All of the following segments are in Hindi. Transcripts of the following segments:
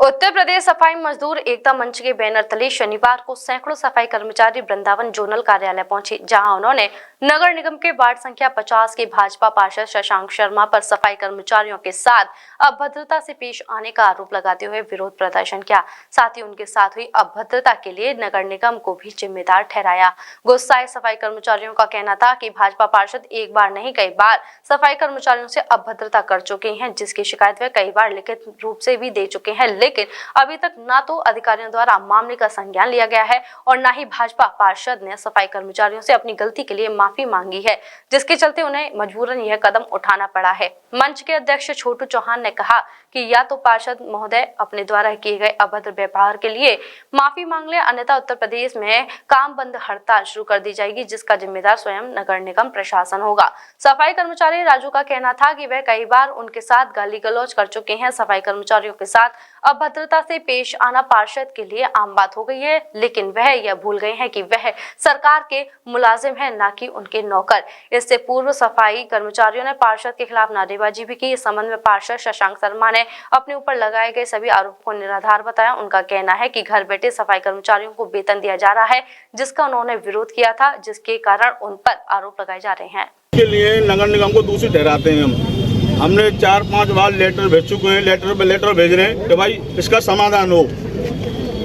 उत्तर प्रदेश सफाई मजदूर एकता मंच के बैनर तले शनिवार को सैकड़ों सफाई कर्मचारी वृंदावन जोनल कार्यालय पहुंचे, जहां उन्होंने नगर निगम के वार्ड संख्या 50 के भाजपा पार्षद शशांक शर्मा पर सफाई कर्मचारियों के साथ अभद्रता से पेश आने का आरोप लगाते हुए विरोध प्रदर्शन किया। साथ ही उनके साथ हुई अभद्रता के लिए नगर निगम को भी जिम्मेदार ठहराया। गुस्साए सफाई कर्मचारियों का कहना था कि भाजपा पार्षद एक बार नहीं कई बार सफाई कर्मचारियों से अभद्रता कर चुके हैं, जिसकी शिकायत वे कई बार लिखित रूप से भी दे चुके हैं, लेकिन अभी तक ना तो अधिकारियों द्वारा मामले का संज्ञान लिया गया है और ना ही भाजपा पार्षद ने सफाई कर्मचारियों से अपनी गलती के लिए माफी मांगी है, जिसके चलते उन्हें मजबूरन यह कदम उठाना पड़ा है। मंच के अध्यक्ष छोटू चौहान ने कहा कि या तो पार्षद महोदय अपने द्वारा किए गए अभद्र व्यवहार के लिए माफी मांग ले, अन्यथा उत्तर प्रदेश में काम बंद हड़ताल शुरू कर दी जाएगी, जिसका जिम्मेदार स्वयं नगर निगम प्रशासन होगा। सफाई कर्मचारी राजू का कहना था कि वह कई बार उनके साथ गाली गलौज कर चुके हैं। सफाई कर्मचारियों के साथ अभद्रता से पेश आना पार्षद के लिए आम बात हो गई है, लेकिन वह यह भूल गए हैं कि वह सरकार के मुलाजिम हैं, ना कि उनके नौकर। इससे पूर्व सफाई कर्मचारियों ने पार्षद के खिलाफ नारेबाजी भी की। इस संबंध में पार्षद शशांक शर्मा ने अपने ऊपर लगाए गए सभी आरोपों को निराधार बताया। उनका कहना है कि घर बैठे सफाई कर्मचारियों को वेतन दिया जा रहा है, जिसका उन्होंने विरोध किया था, जिसके कारण उन पर आरोप लगाए जा रहे हैं। के लिए नगर निगम को दोषी ठहराते हैं। हमने 4-5 बार लेटर भेज चुके हैं, लेटर भेज रहे हैं कि भाई इसका समाधान हो,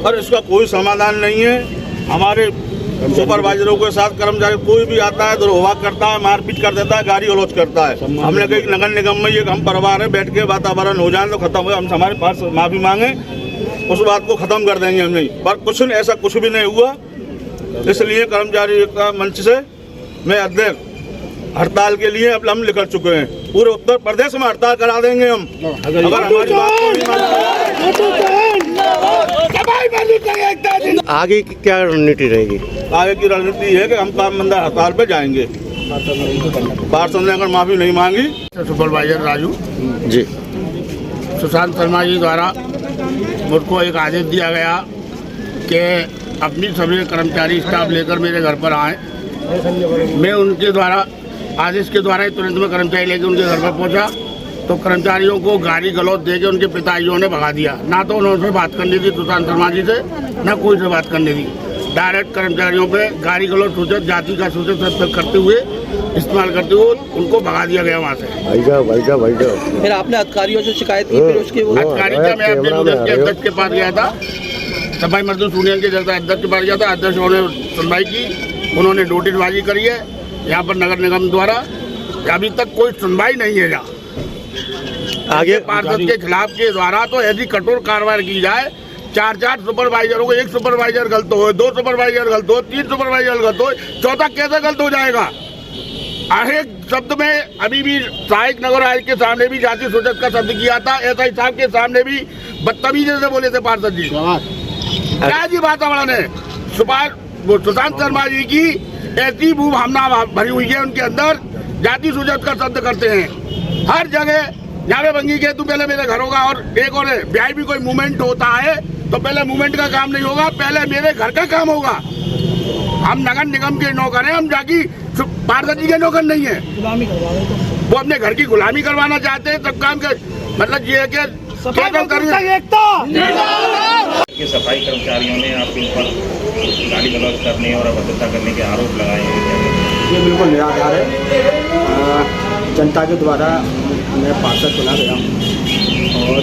और इसका कोई समाधान नहीं है। हमारे सुपरवाइजरों के साथ कर्मचारी कोई भी आता है दुर्व्यवहार करता है, मारपीट कर देता है, गाली गलौज करता है। हमने कही नगर निगम में ये हम परिवार है, बैठ के वातावरण हो जाए तो खत्म हो, हम हमारे पास माफी मांगे, उस बात को खत्म कर देंगे हम नहीं। पर कुछ ऐसा कुछ भी नहीं हुआ। इसलिए कर्मचारी एकता मंच से मैं अध्यक्ष हड़ताल के लिए अब हम निकल चुके हैं। पूरे उत्तर प्रदेश में हड़ताल करा देंगे हम, अगर हमारी बात को नहीं मानेंगे। आगे की क्या रणनीति रहेगी? आगे की रणनीति है कि हम काम बंद हड़ताल पे जाएंगे। पार्षद ने अगर माफी नहीं मांगी। सुपरवाइजर राजू जी, शशांक शर्मा जी द्वारा मुझको एक आदेश दिया गया कि अपनी सभी कर्मचारी स्टाफ लेकर मेरे घर पर आए। मैं उनके द्वारा आदेश के द्वारा ही तुरंत में कर्मचारी लेकर उनके घर पर पहुंचा, तो कर्मचारियों को गाली गलौज देके उनके पिताजियों ने भगा दिया। ना तो उन्होंने बात करनी थी शशांक शर्मा जी से, ना कोई से बात करनी थी। डायरेक्ट कर्मचारियों पे गाली गलौज सूचित जाति का सूचित करते हुए इस्तेमाल करते हुए उनको भगा दिया गया वहाँ से। फिर आपने अधिकारियों से शिकायत की? फिर उसके अधिकारी का मैं अपने अध्यक्ष के पास गया था, सफाई मजदूर यूनियन के जैसा अध्यक्ष के पास गया था। अध्यक्ष ने सुनवाई की, उन्होंने नोटिसबाजी करी है यहाँ पर नगर निगम द्वारा। अभी तक कोई सुनवाई नहीं है। यहाँ आगे पार्षद के खिलाफ के द्वारा तो ऐसी कठोर कार्रवाई की जाए। 4 सुपरवाइजरों को, एक सुपरवाइजर गलत हो, 2 सुपरवाइजर गलत हो, 3 सुपरवाइजर गलत हो, चौथा कैसे गलत हो जाएगा? हर शब्द में अभी भी सहायक नगर आयुक्त के सामने भी जाति सूचक का शब्द किया था, एसआई साहब के सामने भी बदतमीजी से बोले थे पार्षद जी। क्या जी वातावरण है? शशांक शर्मा जी की ऐसी भू भावना भरी हुई है उनके अंदर, जाति सूचक का शब्द करते हैं हर जगह। नारेबाजी के तू पहले मेरे घर होगा, और एक और ब्याह भी कोई मूवमेंट होता है तो पहले मूवमेंट का काम नहीं होगा, पहले मेरे घर का काम होगा। हम नगर निगम के नौकर हैं, हम जाके पार्षद जी के नौकर नहीं है। वो अपने घर की गुलामी करवाना चाहते हैं, तब काम कर मतलब ये है कि सफाई कर्मचारियों ने आपके ऊपर गाली गलौज करने और अभद्रता करने के आरोप लगाए हैं। ये बिल्कुल निराधार है। जनता के द्वारा मैं पार्षद चुना गया हूँ और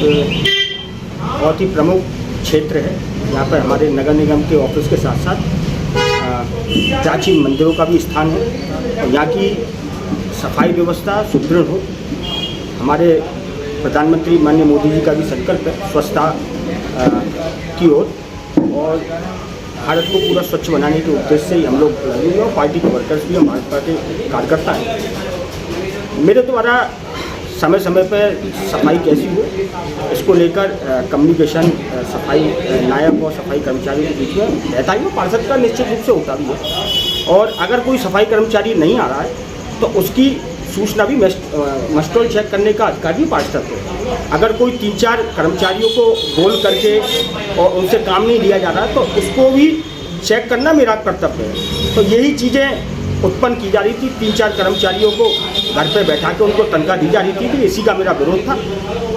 बहुत ही प्रमुख क्षेत्र है। यहाँ पर हमारे नगर निगम के ऑफिस के साथ साथ प्राचीन मंदिरों का भी स्थान है, और यहाँ की सफाई व्यवस्था सुदृढ़ हो। हमारे प्रधानमंत्री माननीय मोदी जी का भी संकल्प है स्वच्छता की ओर, और भारत को पूरा स्वच्छ बनाने के उद्देश्य से ही हम लोग लगे हुए हैं। पार्टी के वर्कर्स भी, हम भाजपा के कार्यकर्ता हैं। मेरे द्वारा समय समय पर सफाई कैसी हो, इसको लेकर कम्युनिकेशन सफाई नायक और सफाई कर्मचारी के बीच में रहता ही हो। पार्षद का निश्चित रूप से होता भी है, और अगर कोई सफाई कर्मचारी नहीं आ रहा है तो उसकी सूचना भी मस्टोल चेक करने का अधिकार भी पार्षद है। अगर कोई 3-4 कर्मचारियों को बोल करके और उनसे काम नहीं लिया जा रहा है तो उसको भी चेक करना मेरा कर्तव्य है। तो यही चीज़ें उत्पन्न की जा रही थी। 3-4 कर्मचारियों को घर पर बैठा के उनको तनख्वाह दी जा रही थी, तो इसी का मेरा विरोध था।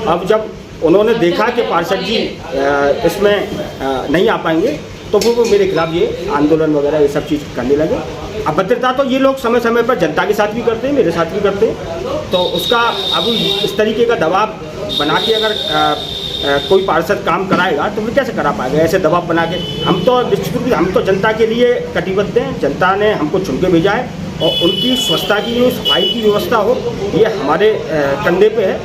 अब जब उन्होंने देखा कि पार्षद जी इसमें नहीं आ पाएंगे, तो फिर वो मेरे खिलाफ ये आंदोलन वगैरह ये सब चीज़ करने लगे। अभद्रता तो ये लोग समय समय पर जनता के साथ भी करते हैं, मेरे साथ भी करते हैं। तो उसका अब इस तरीके का दबाव बना के अगर कोई पार्षद काम कराएगा तो फिर कैसे करा पाएगा ऐसे दबाव बना के। हम तो निश्चित रूप से हम तो जनता के लिए कटिबद्ध हैं, जनता ने हमको चुन के भेजा है और उनकी स्वच्छता की जो सफाई की व्यवस्था हो ये हमारे कंधे पे है।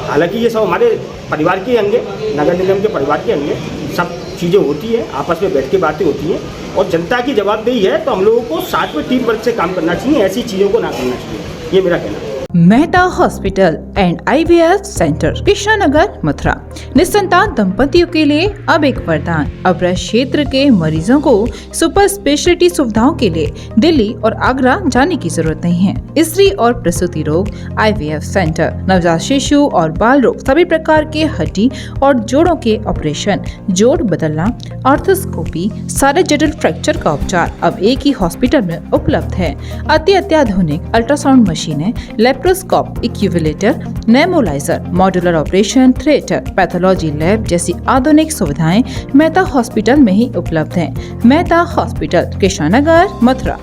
हालांकि ये सब हमारे परिवार के अंग है, नगर निगम के परिवार के अंग है, सब चीज़ें होती हैं, आपस में बैठ के बातें होती हैं और जनता की जवाबदेही है तो हम लोगों को साथ में टीम वर्क से काम करना चाहिए, ऐसी चीज़ों को ना करना चाहिए, ये मेरा कहना है। Mehta hospital and IVF centre, Krishnanagar, Mathura. निसंतान दंपतियों के लिए अब एक वरदान। अब क्षेत्र के मरीजों को सुपर स्पेशलिटी सुविधाओं के लिए दिल्ली और आगरा जाने की जरूरत नहीं है। स्त्री और प्रसूति रोग IVF सेंटर, नवजात शिशु और बाल रोग, सभी प्रकार के हड्डी और जोड़ों के ऑपरेशन, जोड़ बदलना, आर्थोस्कोपी, सारे जटिल फ्रैक्चर का उपचार अब एक ही हॉस्पिटल में उपलब्ध है। अत्याधुनिक अल्ट्रासाउंड मशीनें, laparoscope, incubator, nebuliser, modular operation theatre, pathology lab जैसी आधुनिक सुविधाएं मेहता हॉस्पिटल में ही उपलब्ध हैं। मेहता हॉस्पिटल, कृष्णानगर, मथुरा।